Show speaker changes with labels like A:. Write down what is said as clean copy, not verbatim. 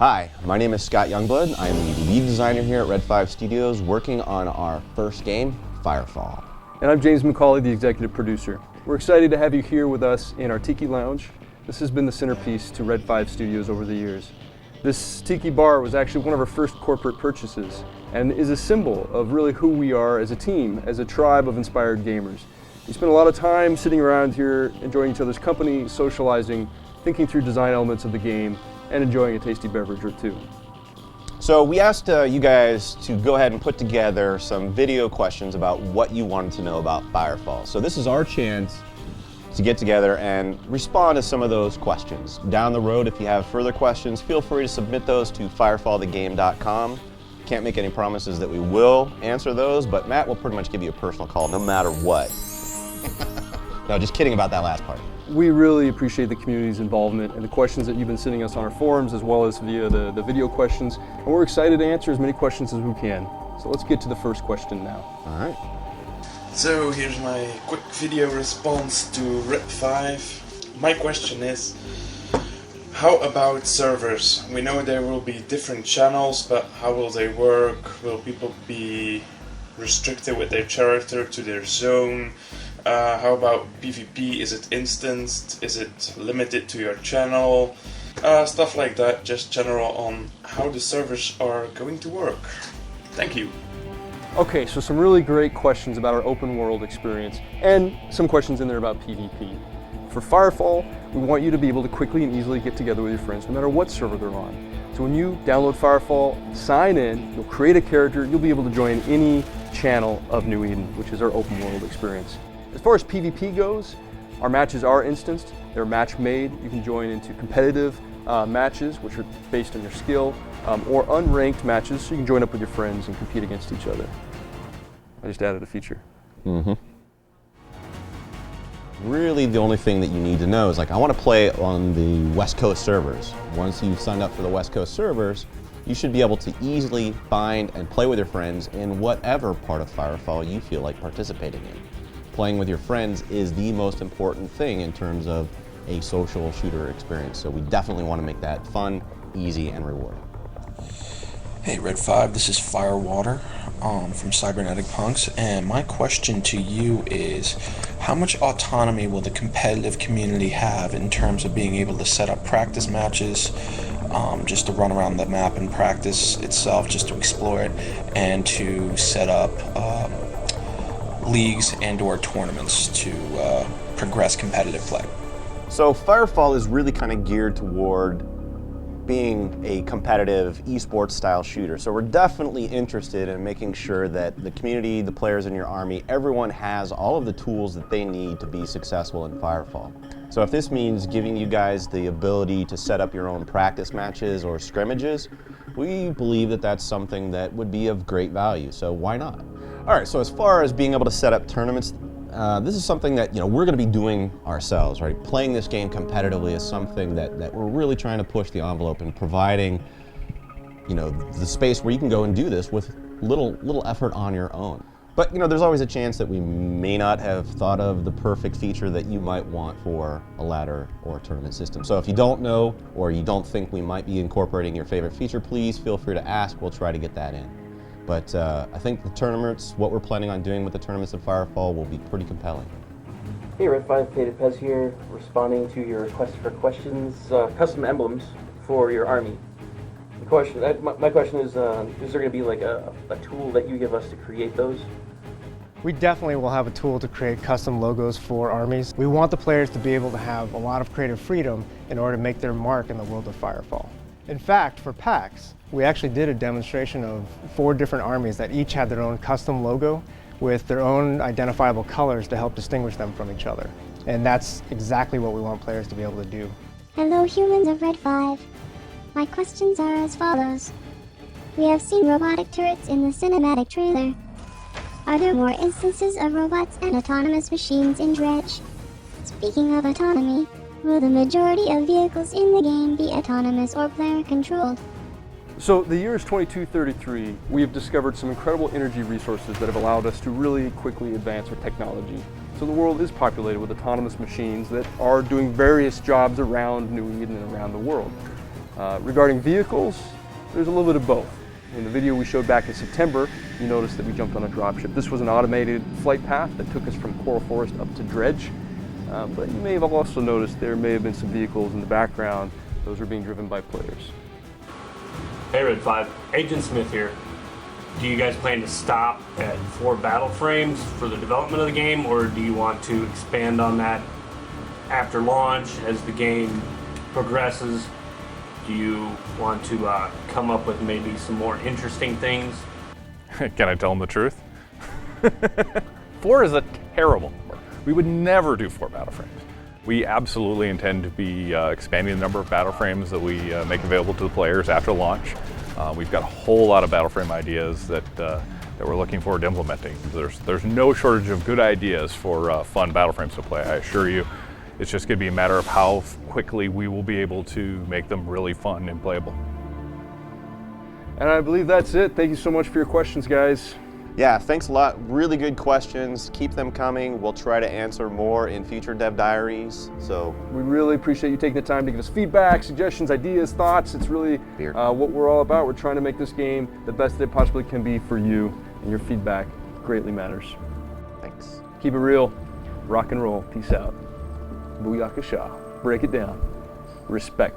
A: Hi, my name is Scott Youngblood. I am the lead designer here at Red 5 Studios, working on our first game, Firefall.
B: And I'm James McCauley, the executive producer. We're excited to have you here with us in our Tiki Lounge. This has been the centerpiece to Red 5 Studios over the years. This Tiki bar was actually one of our first corporate purchases and is a symbol of really who we are as a team, as a tribe of inspired gamers. We spend a lot of time sitting around here, enjoying each other's company, socializing, thinking through design elements of the game, and enjoying a tasty beverage or two.
A: So we asked you guys to go ahead and put together some video questions about what you wanted to know about Firefall. So this is our chance to get together and respond to some of those questions. Down the road, if you have further questions, feel free to submit those to firefallthegame.com. Can't make any promises that we will answer those, but Matt will pretty much give you a personal call no matter what. No, just kidding about that last part.
B: We really appreciate the community's involvement and the questions that you've been sending us on our forums as well as via the video questions. And we're excited to answer as many questions as we can. So let's get to the first question now.
A: All right.
C: So here's my quick video response to Red 5. My question is, how about servers? We know there will be different channels, but how will they work? Will people be restricted with their character to their zone? How about PvP? Is it instanced? Is it limited to your channel? Stuff like that, just general on how the servers are going to work. Thank you.
B: Okay, so some really great questions about our open world experience and some questions in there about PvP. For Firefall, we want you to be able to quickly and easily get together with your friends no matter what server they're on. So when you download Firefall, sign in, you'll create a character, you'll be able to join any channel of New Eden, which is our open world experience. As far as PvP goes, our matches are instanced, they're match made. You can join into competitive matches, which are based on your skill, or unranked matches, so you can join up with your friends and compete against each other. I just added a feature.
A: Really, the only thing that you need to know is, like, I want to play on the West Coast servers. Once you've signed up for the West Coast servers, you should be able to easily find and play with your friends in whatever part of Firefall you feel like participating in. Playing with your friends is the most important thing in terms of a social shooter experience, so we definitely want to make that fun, easy, and rewarding.
D: Hey Red 5, this is Firewater from Cybernetic Punks, and my question to you is, how much autonomy will the competitive community have in terms of being able to set up practice matches, just to run around the map and practice itself, just to explore it, and to set up leagues and or tournaments to progress competitive play?
A: So Firefall is really kind of geared toward being a competitive esports style shooter. So we're definitely interested in making sure that the community, the players in your army, everyone has all of the tools that they need to be successful in Firefall. So if this means giving you guys the ability to set up your own practice matches or scrimmages, we believe that that's something that would be of great value, so why not? All right, so as far as being able to set up tournaments, this is something that we're going to be doing ourselves, right? Playing this game competitively is something that we're really trying to push the envelope and providing, the space where you can go and do this with little effort on your own. But there's always a chance that we may not have thought of the perfect feature that you might want for a ladder or tournament system. So if you don't know or you don't think we might be incorporating your favorite feature, please feel free to ask. We'll try to get that in. But I think the tournaments, what we're planning on doing with the tournaments in Firefall, will be pretty compelling.
E: Hey, Red 5, Peter Pez here, responding to your request for questions, custom emblems for your army. My question is there going to be like a tool that you give us to create those?
F: We definitely will have a tool to create custom logos for armies. We want the players to be able to have a lot of creative freedom in order to make their mark in the world of Firefall. In fact, for PAX, we actually did a demonstration of 4 different armies that each had their own custom logo with their own identifiable colors to help distinguish them from each other. And that's exactly what we want players to be able to do.
G: Hello humans of Red 5. My questions are as follows. We have seen robotic turrets in the cinematic trailer. Are there more instances of robots and autonomous machines in Dredge? Speaking of autonomy, will the majority of vehicles in the game be autonomous or player controlled?
B: So the year is 2233. We have discovered some incredible energy resources that have allowed us to really quickly advance our technology. So the world is populated with autonomous machines that are doing various jobs around New Eden and around the world. Regarding vehicles, there's a little bit of both. In the video we showed back in September, you noticed that we jumped on a dropship. This was an automated flight path that took us from Coral Forest up to Dredge. But you may have also noticed there may have been some vehicles in the background. Those are being driven by players.
H: Hey Red 5, Agent Smith here. Do you guys plan to stop at 4 battle frames for the development of the game, or do you want to expand on that after launch as the game progresses? Do you want to come up with maybe some more interesting things?
I: Can I tell them the truth? 4 is a terrible number. We would never do 4 battle frames. We absolutely intend to be expanding the number of battle frames that we make available to the players after launch. We've got a whole lot of battle frame ideas that we're looking forward to implementing. There's no shortage of good ideas for fun battle frames to play, I assure you. It's just going to be a matter of how quickly we will be able to make them really fun and playable.
B: And I believe that's it. Thank you so much for your questions, guys.
A: Yeah, thanks a lot. Really good questions. Keep them coming. We'll try to answer more in future Dev Diaries. So
B: We really appreciate you taking the time to give us feedback, suggestions, ideas, thoughts. It's really what we're all about. We're trying to make this game the best that it possibly can be for you, and your feedback greatly matters.
A: thanks.
B: Keep it real. Rock and roll. Peace out. Booyakasha. Break it down. Respect.